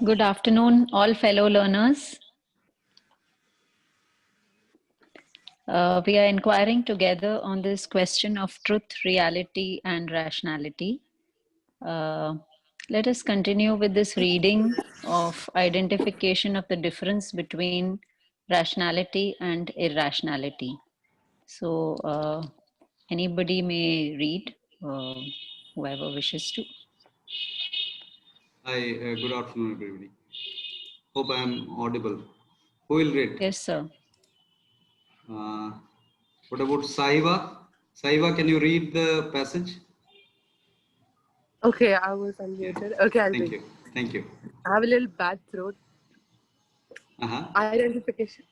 Good afternoon, all fellow learners. We are inquiring together on this question of truth, reality, and rationality. Let us continue with this reading of identification of the difference between rationality and irrationality. So, anybody may read, whoever wishes to. Hi, good afternoon, everybody. Hope I am audible. Who will read? Yes, sir. What about Saiva? Saiva, can you read the passage? Okay, I was unmuted. Okay, I'll Thank read. you. Thank you. I have a little bad throat. Identification,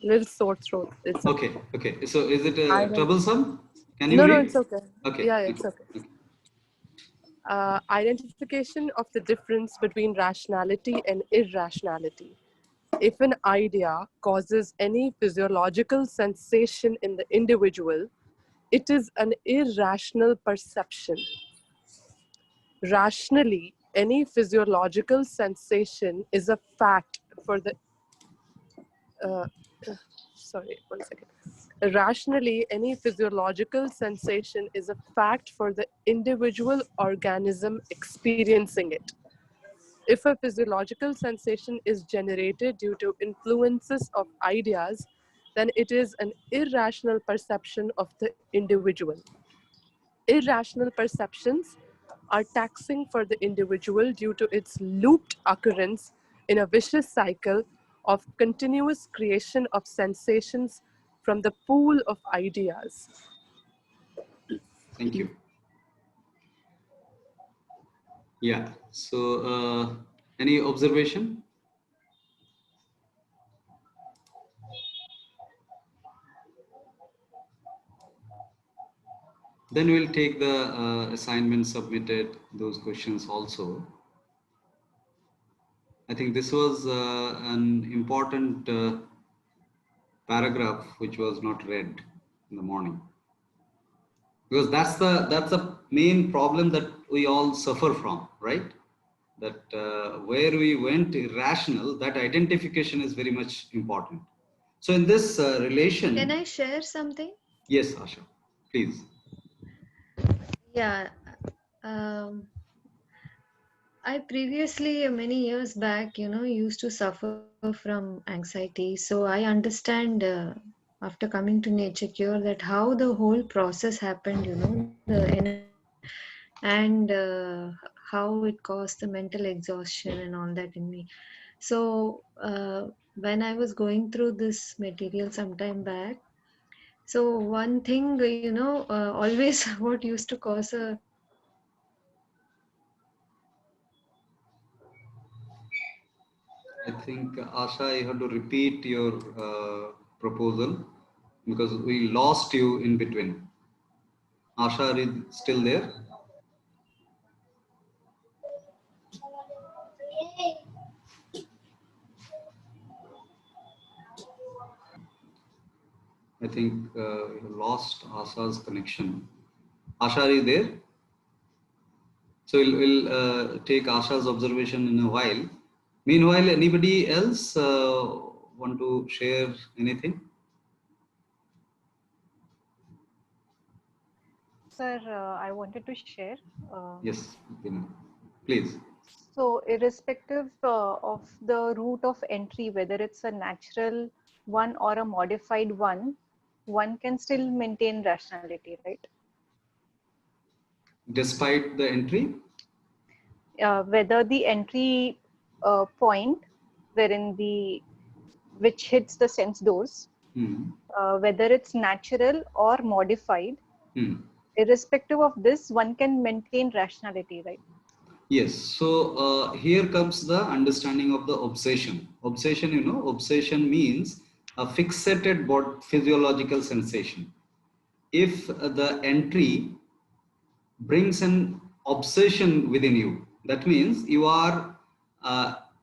little sore throat. It's okay. Okay. So, is it Ident- troublesome? Can you No, read? it's okay. Okay. Yeah, it's okay. Identification of the difference between rationality and irrationality. If an idea causes any physiological sensation in the individual, it is an irrational perception. Rationally, any physiological sensation is a fact for the sorry, one second. Rationally, any physiological sensation is a fact for the individual organism experiencing it. If a physiological sensation is generated due to influences of ideas, then it is an irrational perception of the individual. Irrational perceptions are taxing for the individual due to its looped occurrence in a vicious cycle of continuous creation of sensations from the pool of ideas. Thank you. Yeah. So, any observation? Then we'll take the assignment submitted, those questions also. I think this was an important paragraph which was not read in the morning, because that's the main problem that we all suffer from, right? That where we went irrational, that identification is very much important. So in this relation, can I share something? Yes, Asha, please. Yeah. Um, I previously, many years back, used to suffer from anxiety. So I understand after coming to Nature Cure that how the whole process happened, and how it caused the mental exhaustion and all that in me. So when I was going through this material sometime back, so one thing, always what used to cause a I think Asha, you have to repeat your proposal because we lost you in between. Asha, are you still there? I think we lost Asha's connection. Asha, are you there? So we'll take Asha's observation in a while. Meanwhile, anybody else want to share anything? Sir, I wanted to share. Yes, please. So, irrespective of the route of entry, whether it's a natural one or a modified one can still maintain rationality, right? Despite the entry? Whether the entry point which hits the sense doors, whether it's natural or modified, irrespective of this, one can maintain rationality, right? Yes. So here comes the understanding of the obsession. Obsession, obsession means a fixated physiological sensation. If the entry brings an obsession within you, that means you are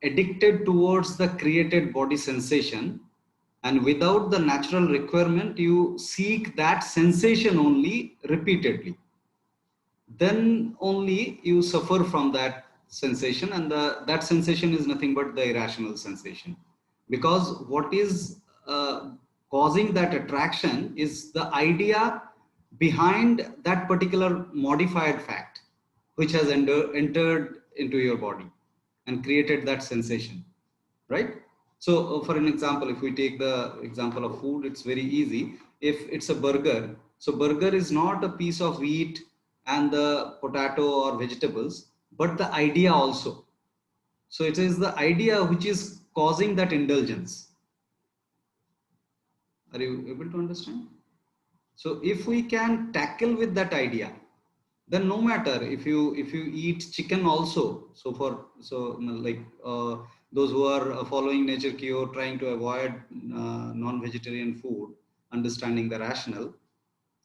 addicted towards the created body sensation, and without the natural requirement, you seek that sensation only repeatedly. Then only you suffer from that sensation, and that sensation is nothing but the irrational sensation, because what is causing that attraction is the idea behind that particular modified fact which has entered into your body and created that sensation, right? So for an example, if we take the example of food, it's very easy. If it's a burger, so burger is not a piece of wheat and the potato or vegetables, but the idea also. So it is the idea which is causing that indulgence. Are you able to understand? So if we can tackle with that idea, then no matter if you eat chicken also. So for like those who are following nature cure, trying to avoid non-vegetarian food, understanding the rational.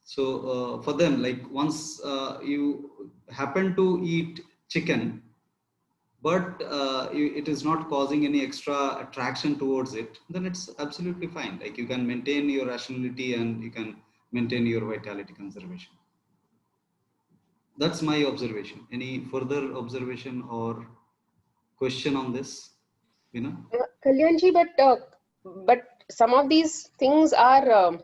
So for them, like once you happen to eat chicken, but it is not causing any extra attraction towards it, then it's absolutely fine. Like you can maintain your rationality and you can maintain your vitality conservation. That's my observation. Any further observation or question on this? You know? Kalyanji, but some of these things are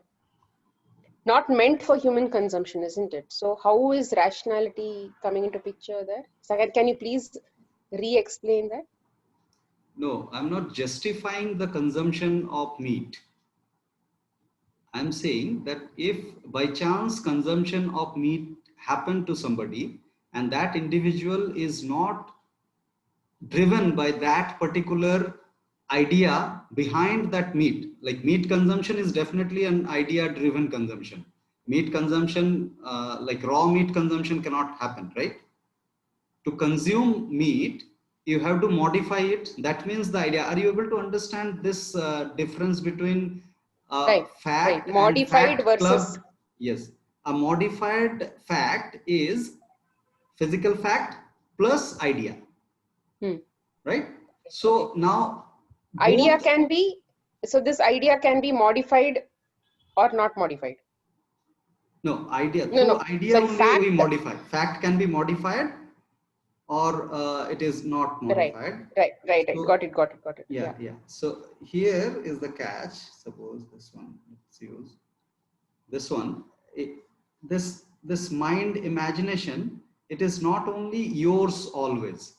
not meant for human consumption, isn't it? So how is rationality coming into picture there? So can you please re-explain that? No, I'm not justifying the consumption of meat. I'm saying that if by chance consumption of meat happened to somebody and that individual is not driven by that particular idea behind that meat, like meat consumption is definitely an idea driven consumption. Meat consumption, like raw meat consumption cannot happen, right? To consume meat, you have to modify it. That means the idea. Are you able to understand this difference between Right, fact and modified fact versus clubbed? Yes, a modified fact is physical fact plus idea, right? So now idea both, can be, so this idea can be modified or not modified. no, idea, through No, idea sorry, only we fact. modify. Fact can be modified or it is not Right, modified. right. So Got it. yeah. So here is the catch. Suppose this one, let's use this one. This mind imagination, it is not only yours always.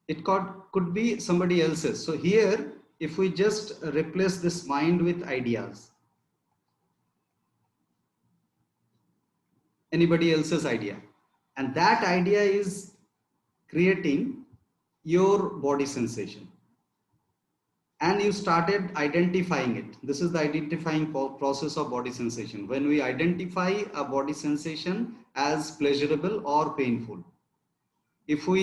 It could be somebody else's. So here, if we just replace this mind with ideas, anybody else's idea, and that idea is creating your body sensation, and you started identifying it. This is the identifying process of body sensation. When we identify a body sensation as pleasurable or painful, if we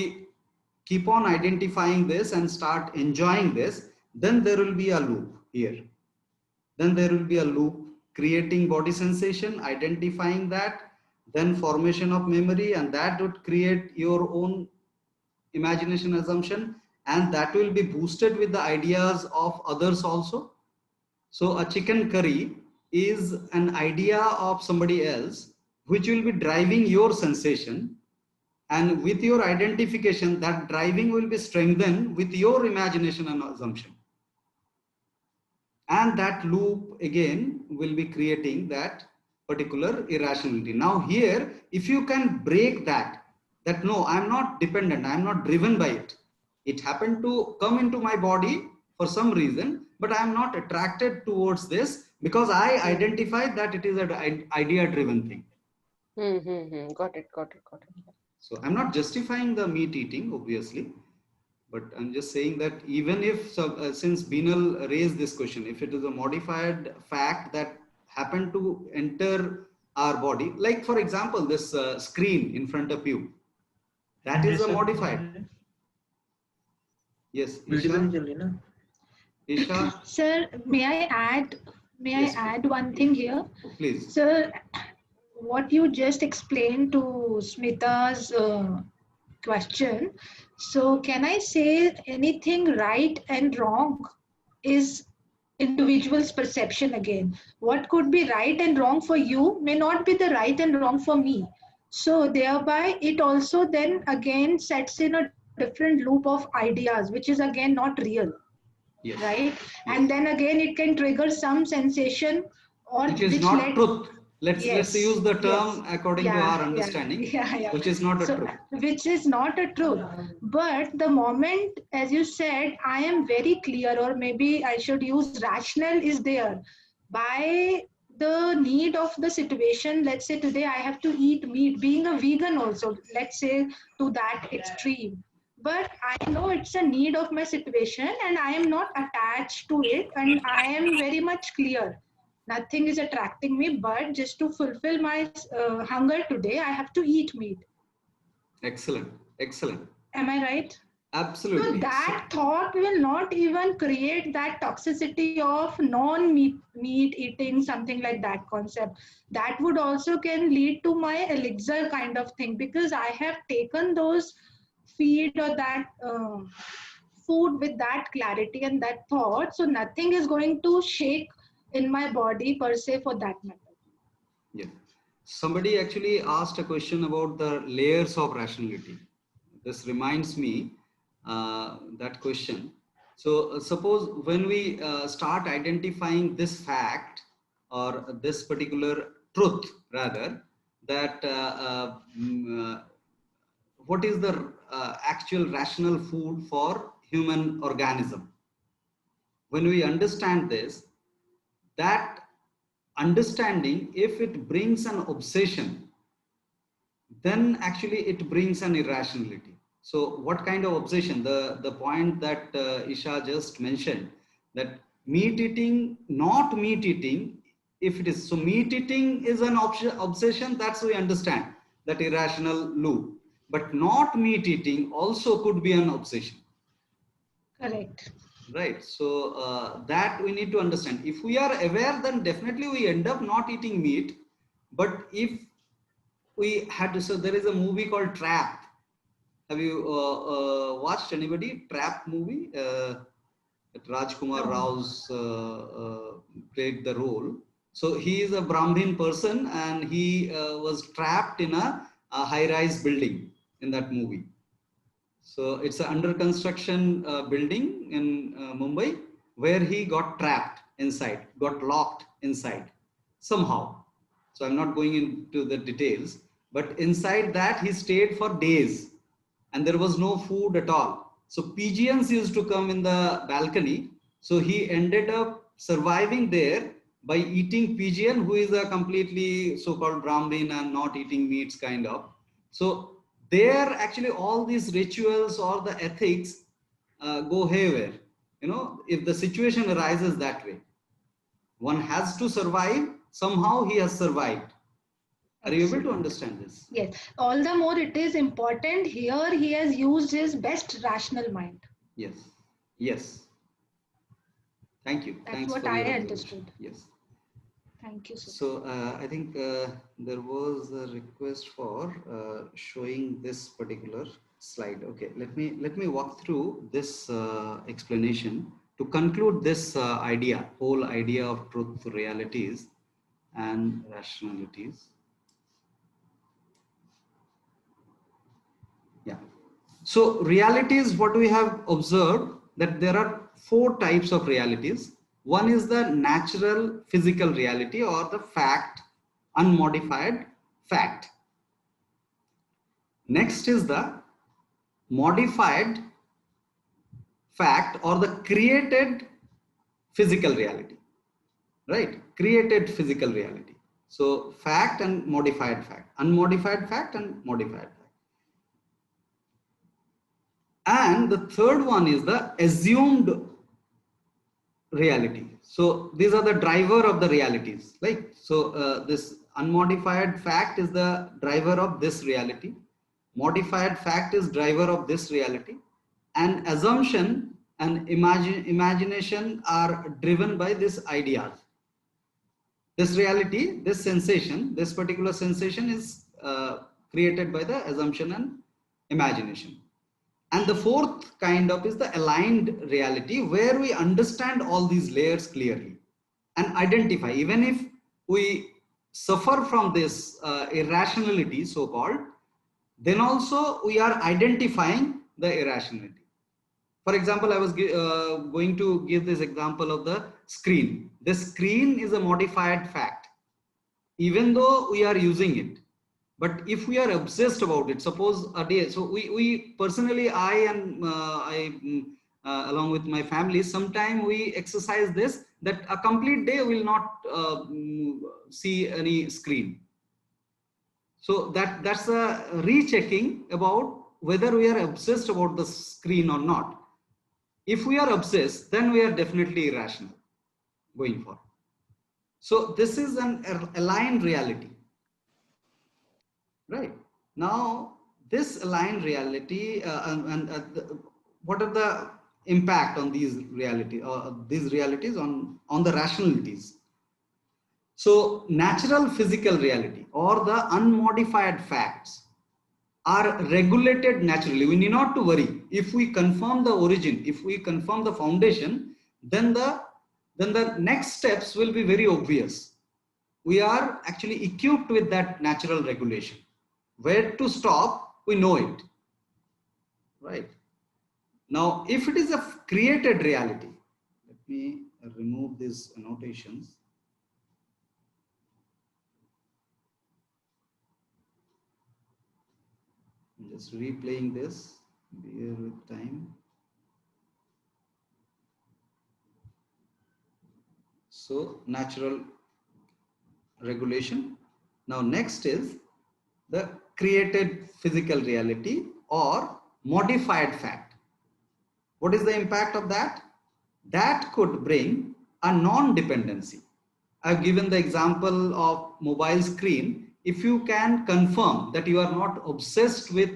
keep on identifying this and start enjoying this, then there will be a loop here. Then there will be a loop, creating body sensation, identifying that, then formation of memory, and that would create your own imagination assumption, and that will be boosted with the ideas of others also. So a chicken curry is an idea of somebody else which will be driving your sensation, and with your identification, that driving will be strengthened with your imagination and assumption, and that loop again will be creating that particular irrationality. Now here, if you can break that no, I'm not dependent, I'm not driven by it, it happened to come into my body for some reason, but I'm not attracted towards this because I identified that it is an idea driven thing. Got it. So I'm not justifying the meat eating, obviously, but I'm just saying that even if, since Binal raised this question, if it is a modified fact that happened to enter our body, like for example, this screen in front of you, that is a modified. Yes, Isha. Sir, may Yes, I add one thing here? please. Sir, what you just explained to Smita's question. So can I say anything right and wrong is individual's perception again. What could be right and wrong for you may not be the right and wrong for me. So thereby it also then again sets in a different loop of ideas, which is again not real, Yes. right? Yes. And then again, it can trigger some sensation or Which is which not led. truth. Let's Yes, use the yes, term according to yeah, our yeah, understanding, yeah. which is not a So, truth. which is not a truth. But the moment, as you said, I am very clear, or maybe I should use rational is there. By the need of the situation, let's say today I have to eat meat, being a vegan also, let's say to that extreme. But I know it's a need of my situation and I am not attached to it, and I am very much clear nothing is attracting me, but just to fulfill my hunger today, I have to eat meat. Excellent. Excellent. Am I right? So Absolutely. that thought will not even create that toxicity of non-meat eating, something like that concept. That would also can lead to my elixir kind of thing, because I have taken those feed or that food with that clarity and that thought. So nothing is going to shake in my body per se for that matter. Yeah. Somebody actually asked a question about the layers of rationality. This reminds me that question. So suppose when we start identifying this fact or this particular truth rather, that what is the actual rational food for human organism. When we understand this, that understanding, if it brings an obsession, then actually it brings an irrationality. So what kind of obsession? The point that Isha just mentioned, that meat eating, not meat eating, if it is, so meat eating is an obsession, that's we understand, that irrational loop. But not meat eating also could be an obsession. Correct. Right. So that we need to understand. If we are aware, then definitely we end up not eating meat. But if we had to, so there is a movie called Trap. Have you watched anybody? Trap movie? Rajkumar No. Rao's played the role. So he is a Brahmin person and he was trapped in a high-rise building in that movie. So it's an under construction building in Mumbai where he got trapped inside, got locked inside somehow. So I'm not going into the details, but inside that he stayed for days and there was no food at all. So pigeons used to come in the balcony. So he ended up surviving there by eating pigeon, who is a completely so-called Brahmin and not eating meats kind of. So there actually all these rituals or the ethics go haywire. You know, if the situation arises that way, one has to survive. Somehow he has survived. Are you able to understand this? Yes. All the more it is important here. He has used his best rational mind. Yes. Yes. Thank you. That's Thanks what for I your observation. understood. Yes. Thank you, sir. So I think there was a request for showing this particular slide. Okay, let me walk through this explanation to conclude this whole idea of truth, realities, and rationalities. Yeah. So reality is what we have observed, that there are four types of realities. One is the natural physical reality or the fact, unmodified fact. Next is the modified fact or the created physical reality, right? Created physical reality. So fact and modified fact, unmodified fact and modified fact. And the third one is the assumed reality. So these are the driver of the realities, like so this unmodified fact is the driver of this reality, modified fact is driver of this reality, and assumption and imagination are driven by these ideas. This reality, this sensation, this particular sensation is created by the assumption and imagination. And the fourth kind of is the aligned reality, where we understand all these layers clearly and identify. Even if we suffer from this irrationality, so called, then also we are identifying the irrationality. For example, I was going to give this example of the screen. The screen is a modified fact, even though we are using it. But if we are obsessed about it, suppose a day, so we personally, I and along with my family, sometime we exercise this, that a complete day will not see any screen. So that's a rechecking about whether we are obsessed about the screen or not. If we are obsessed, then we are definitely irrational going forward. So this is an aligned reality, right? Now, this aligned reality what are the impact on these realities on the rationalities? So natural physical reality or the unmodified facts are regulated naturally. We need not to worry. If we confirm the origin, if we confirm the foundation, then the next steps will be very obvious. We are actually equipped with that natural regulation. Where to stop, we know it, right? Now, if it is a created reality, let me remove these annotations. I'm just replaying this, bear with time. So, natural regulation. Now, next is the created physical reality or modified fact. What is the impact of that? That could bring a non-dependency. I've given the example of mobile screen. If you can confirm that you are not obsessed with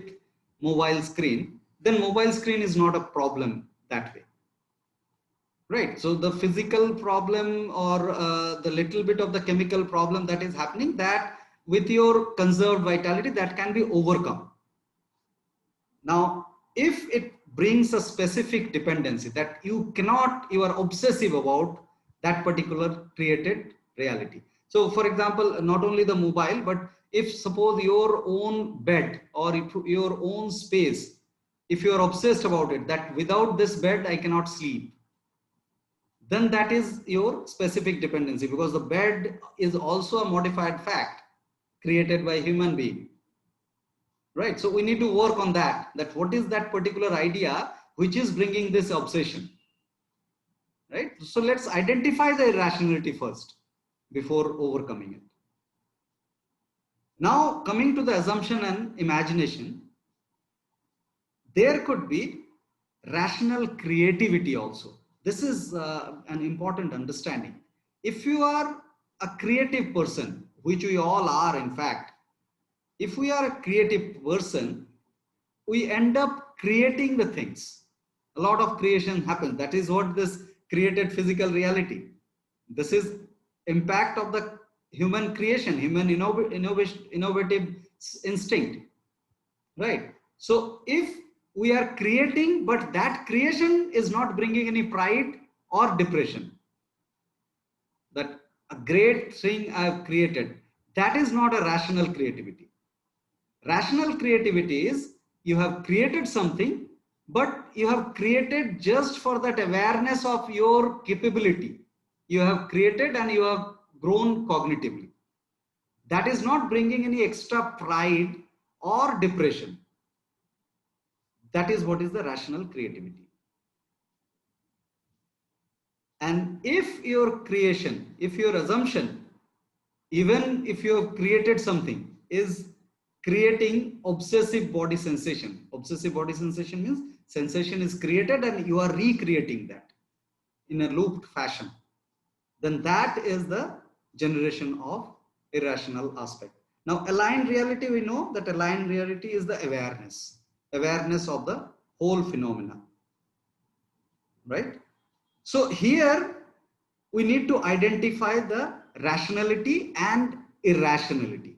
mobile screen, then mobile screen is not a problem that way. Right. So the physical problem or the little bit of the chemical problem that is happening, that with your conserved vitality, that can be overcome. Now, if it brings a specific dependency that you are obsessive about that particular created reality. So for example, not only the mobile, but if suppose your own bed or your own space, if you are obsessed about it, that without this bed, I cannot sleep, then that is your specific dependency, because the bed is also a modified fact created by human being. Right, so we need to work on that what is that particular idea which is bringing this obsession, right? So let's identify the irrationality first before overcoming it. Now coming to the assumption and imagination, there could be rational creativity also. This is an important understanding. If you are a creative person, which we all are in fact, if we are a creative person, we end up creating the things. A lot of creation happens. That is what this created physical reality. This is impact of the human creation, human innovative instinct, right? So if we are creating, but that creation is not bringing any pride or depression, that a great thing I have created, that is not a rational creativity. Rational creativity is you have created something, but you have created just for that awareness of your capability. You have created and you have grown cognitively. That is not bringing any extra pride or depression. That is what is the rational creativity. And if your creation, if your assumption, even if you have created something, is creating obsessive body sensation. Obsessive body sensation means sensation is created and you are recreating that in a looped fashion. Then that is the generation of irrational aspect. Now, aligned reality, we know that aligned reality is the awareness of the whole phenomena, right? So here we need to identify the rationality and irrationality.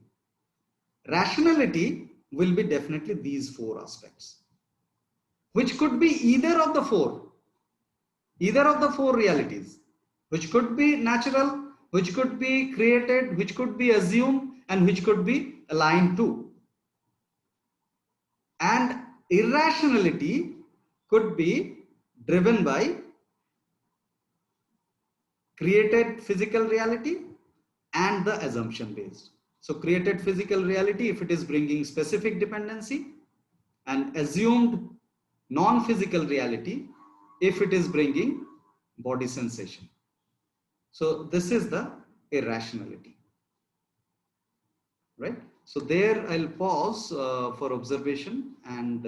Rationality will be definitely these four aspects, which could be either of the four realities, which could be natural, which could be created, which could be assumed, and which could be aligned to. And irrationality could be driven by created physical reality and the assumption based. So created physical reality if it is bringing specific dependency, and assumed non-physical reality if it is bringing body sensation. So this is the irrationality, right? So there I'll pause for observation, and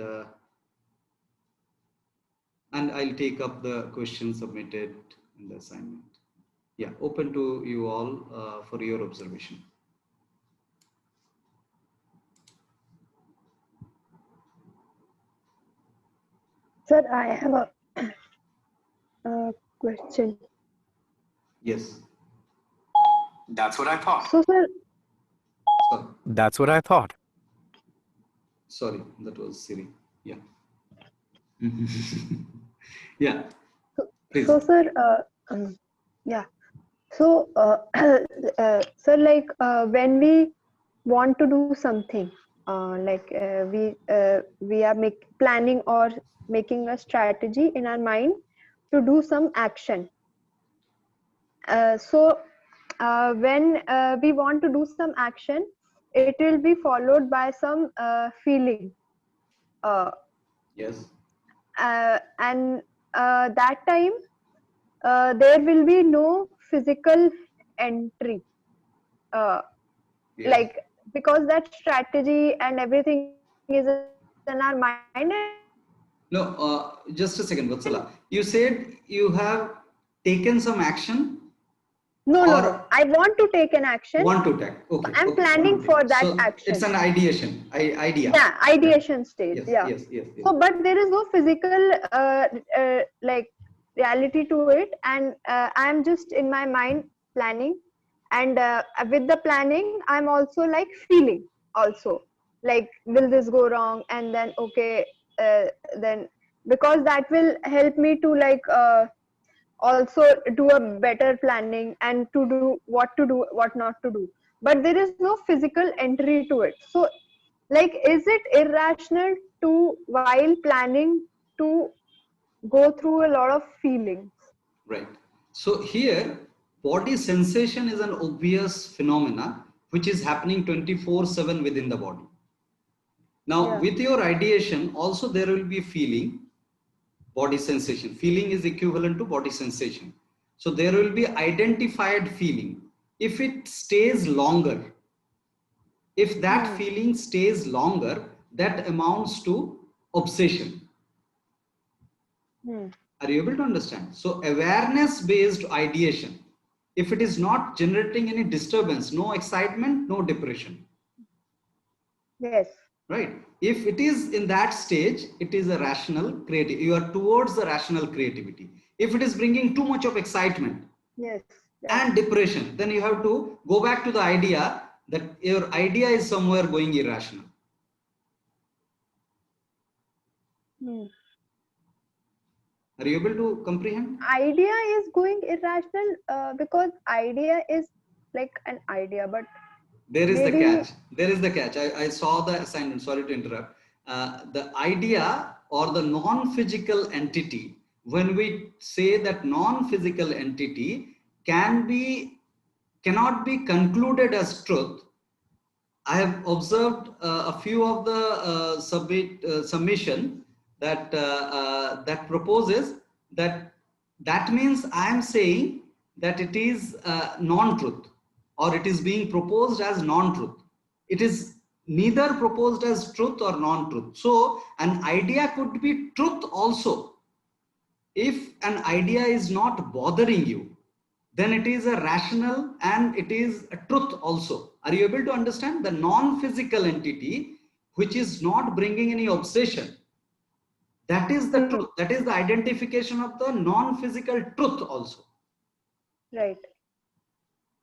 I'll take up the question submitted in the assignment. Yeah, open to you all for your observation. Sir, I have a question. Yes. That's what I thought. So, sir, Sorry. That's what I thought. Sorry, that was Siri. Yeah. Yeah. Please. so sir, yeah. So, sir, like when we want to do something, like we are planning or making a strategy in our mind to do some action. So when we want to do some action, it will be followed by some feeling. Uh, Yes. and that time there will be no physical entry. Uh, Yes. like because that strategy and everything is in our mind and No, just a second, Vatsala. You said you have taken some action no, or I want to take an action. want to take. Okay. I'm Okay. planning Want to for take. that So action. it's an ideation. Idea. Yeah, ideation stage. Yes. Yeah. Yes. Yes. Yes. So but there is no physical like reality to it, and I am just in my mind planning, and with the planning I'm also like feeling also, like will this go wrong, and then okay, then because that will help me to like also do a better planning and to do what not to do, but there is no physical entry to it. So like is it irrational to while planning to go through a lot of feelings? Right. So here, body sensation is an obvious phenomena which is happening 24/7 within the body. Now, Yeah. with your ideation, also there will be feeling, body sensation. Feeling is equivalent to body sensation. So there will be identified feeling. If it stays longer, if that feeling stays longer, that amounts to obsession. Are you able to understand? So awareness based ideation, if it is not generating any disturbance, no excitement, no depression. Yes. Right. If it is in that stage, it is a rational creative. You are towards the rational creativity. If it is bringing too much of excitement Yes. and depression, then you have to go back to the idea that your idea is somewhere going irrational. Are you able to comprehend? Idea is going irrational because idea is like an idea, but there is maybe the catch. There is the catch. I saw the assignment. Sorry to interrupt. The idea or the non-physical entity, when we say that non-physical entity cannot be concluded as truth, I have observed a few of the submission that proposes that means I am saying that it is non-truth, or it is being proposed as non-truth. It is neither proposed as truth or non-truth. So an idea could be truth also. If an idea is not bothering you, then it is a rational and it is a truth also. Are you able to understand? The non-physical entity which is not bringing any obsession, that is the truth. That is the identification of the non-physical truth also. right.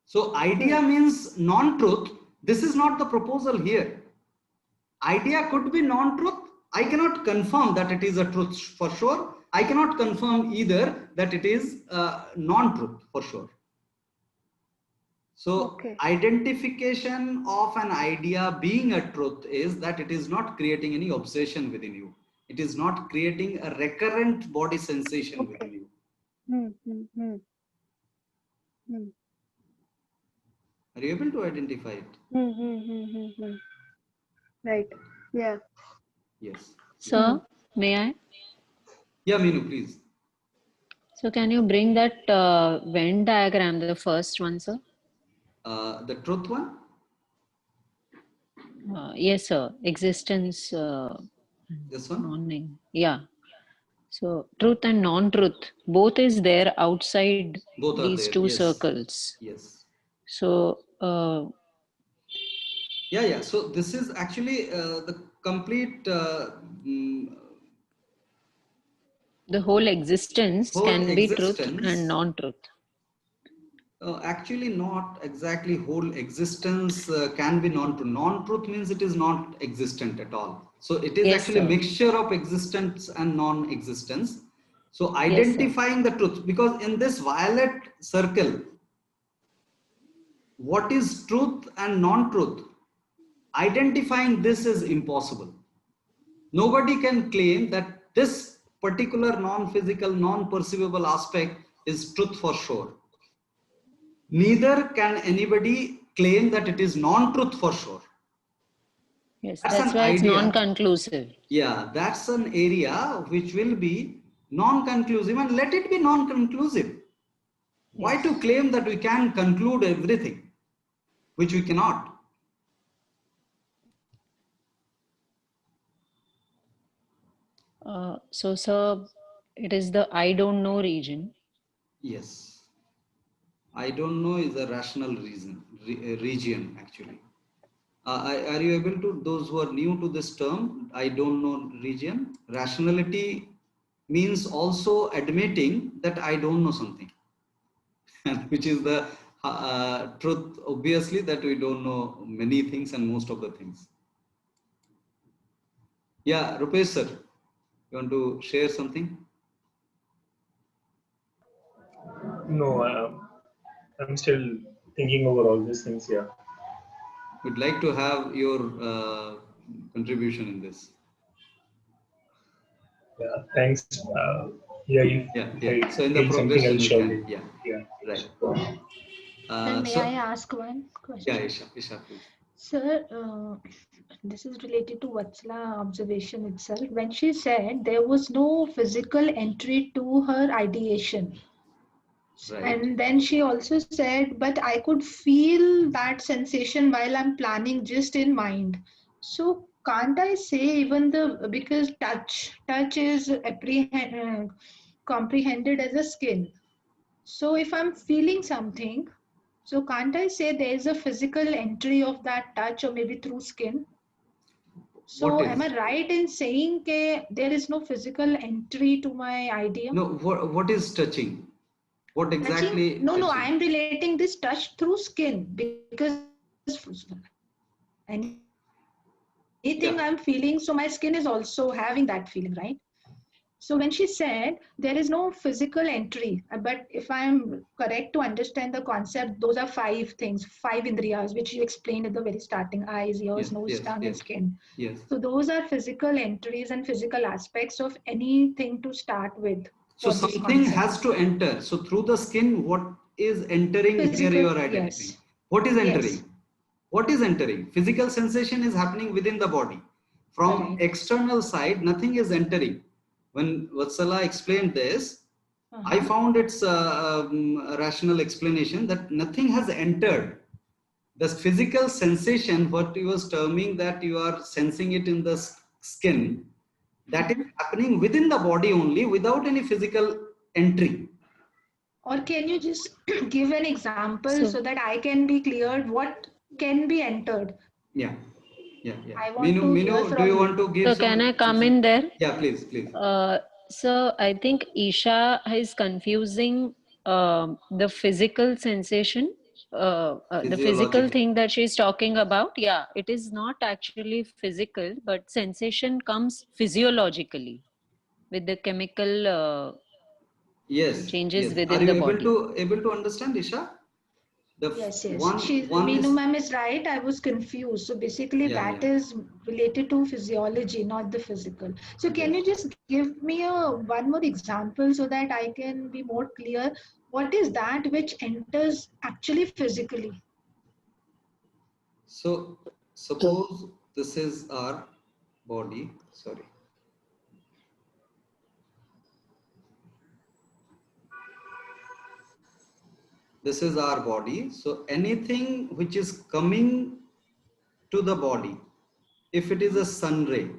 So idea means non-truth. This is not the proposal here. Idea could be non-truth. I cannot confirm that it is a truth for sure. I cannot confirm either that it is non-truth for sure. So identification of an idea being a truth is that it is not creating any obsession within you. It is not creating a recurrent body sensation within you. Are you able to identify it? Right. Yeah. Yes. Sir, may I? Yeah, Meenu, please. So can you bring that Venn diagram, the first one, sir? The truth one? Yes, sir. Existence, This one? non. Yeah. So truth and non-truth, both is there outside Both are these there. two Yes. circles. Yes. So Yeah. So this is actually the complete the whole existence whole can be truth and existence. non-truth. Actually, not exactly whole existence can be non-truth. Non-truth means it is not existent at all. So it is Yes, actually a sir. mixture of existence and non-existence. So Yes, sir. identifying the truth, because in this violet circle, what is truth and non-truth? Identifying this is impossible. Nobody can claim that this particular non-physical, non-perceivable aspect is truth for sure. Neither can anybody claim that it is non-truth for sure. Yes, That's that's an why it's idea. non-conclusive. Yeah, that's an area which will be non-conclusive, and let it be non-conclusive. Why Yes. to claim that we can conclude everything, which we cannot? So, sir, it is the I don't know region. Yes. I don't know is a rational region actually. Are you able to, those who are new to this term, I don't know region, rationality means also admitting that I don't know something, which is the truth, obviously, that we don't know many things and most of the things. Yeah, Rupesh sir, you want to share something? No, I'm still thinking over all these things. Yeah. Would like to have your contribution in this. Yeah. Thanks. Yeah. Yeah. If So I in the feel something, progression, I'll you surely. can. Yeah. Yeah. Right. Sir, may I So ask one yeah, question? Isha, please. Sir, this is related to Vatsala observation itself. When she said there was no physical entry to her ideation, Right. and then she also said, but I could feel that sensation while I'm planning just in mind. So can't I say even the, because touch is comprehended as a skin. So if I'm feeling something, so can't I say there is a physical entry of that touch or maybe through skin? What So am is? I right in saying that there is no physical entry to my idea? No, what is touching? What Touching? exactly No, touching? I'm relating this touch through skin because anything I'm feeling, so my skin is also having that feeling, right? So when she said there is no physical entry, but if I'm correct to understand the concept, those are five things, five indriyas, which you explained at the very starting: eyes, ears, nose, tongue, and skin. So Yes. those are physical entries and physical aspects of anything to start with for So this something concept. has to enter. So through the skin, what is entering here Physical, you are identifying? yes. What is Yes, entering? What is entering? Physical sensation is happening within the body. From correct. external side, nothing is entering. When Vatsala explained this, I Uh-huh. found its a rational explanation that nothing has entered. The physical sensation, what he was terming that you are sensing it in the skin, that is Uh-huh. happening within the body only without any physical entry. Or can you just give an example So, so that I can be cleared what can be entered? Yeah, yeah. I want to hear Do you from want you. to give so can some I come example? in there? Yeah, please. So I think Isha is confusing the physical sensation, the physical Physiological. thing that she's talking about. Yeah, it is not actually physical, but sensation comes physiologically with the chemical Yes. changes Are within you the body. able to understand, Isha? Yes. One Meenu is, ma'am is right. I was confused. So basically, yeah, that yeah. is related to physiology, not the physical. So can Yes. you just give me one more example so that I can be more clear? What is that which enters actually physically? So suppose this is our body. Sorry. This is our body. So anything which is coming to the body, if it is a sun ray,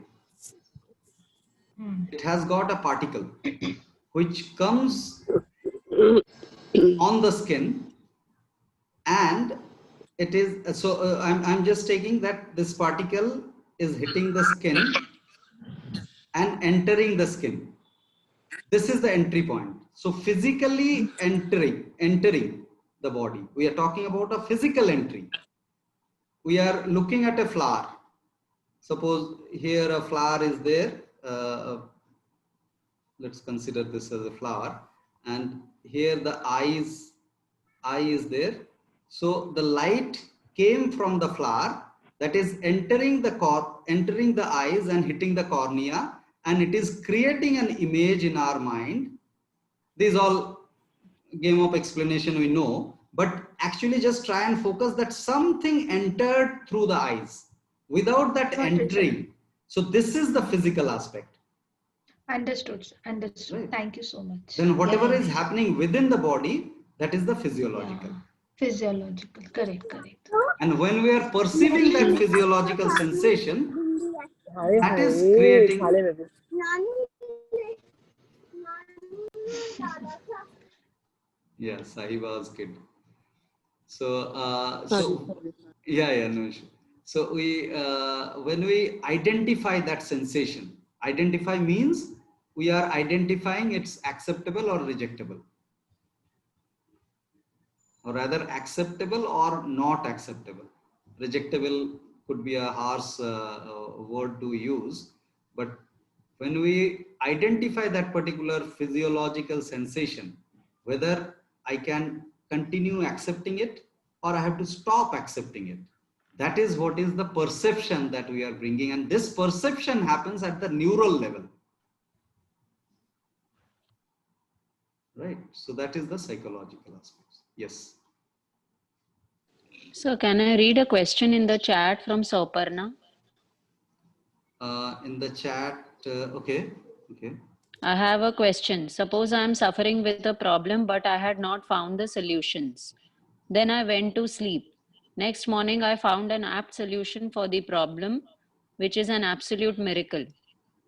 it has got a particle which comes on the skin, and it is so I'm just taking that this particle is hitting the skin and entering the skin. This is the entry point. So physically entering the body, we are talking about a physical entry. We are looking at a flower. Suppose here a flower is there. Let's consider this as a flower, and here the eye is there. So the light came from the flower, that is entering the eyes and hitting the cornea, and it is creating an image in our mind. These all game of explanation we know, but actually just try and focus that something entered through the eyes without that Got it, sir. entering. So this is the physical aspect. Understood. Understood. Right. Thank you so much. Then whatever Yeah. is happening within the body, that is the physiological. Yeah. Physiological. Correct. And when we are perceiving that physiological sensation, that is creating. Yeah, Sahiba's kid. So yeah, no issue. So when we identify that sensation, identify means we are identifying it's acceptable or rejectable, or rather acceptable or not acceptable. Rejectable could be a harsh word to use, but when we identify that particular physiological sensation, whether I can continue accepting it or I have to stop accepting it, that is what is the perception that we are bringing, and this perception happens at the neural level, right? So that is the psychological aspects. Yes. So can I read a question in the chat from Soparna? In the chat, okay. I have a question. Suppose I am suffering with a problem, but I had not found the solutions. Then I went to sleep. Next morning, I found an apt solution for the problem, which is an absolute miracle.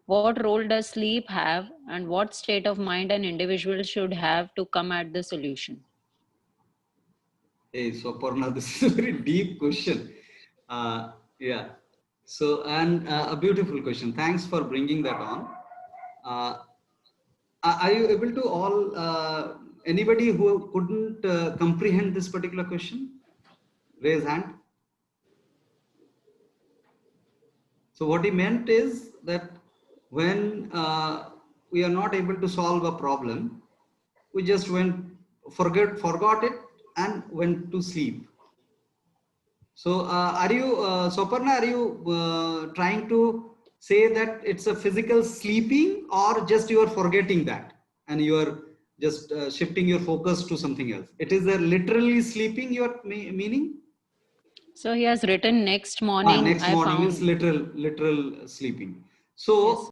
What role does sleep have, and what state of mind an individual should have to come at the solution? Hey, so Parna, this is a very deep question. Yeah. So, and a beautiful question. Thanks for bringing that on. Are you able to all, anybody who couldn't comprehend this particular question? Raise hand. So what he meant is that when we are not able to solve a problem, we just forgot it and went to sleep. So are you, Soparna, are you trying to say that it's a physical sleeping, or just you are forgetting that and you are just shifting your focus to something else? It is a literally sleeping you are meaning? So he has written next morning. Next I morning found. is literal sleeping. So Yes.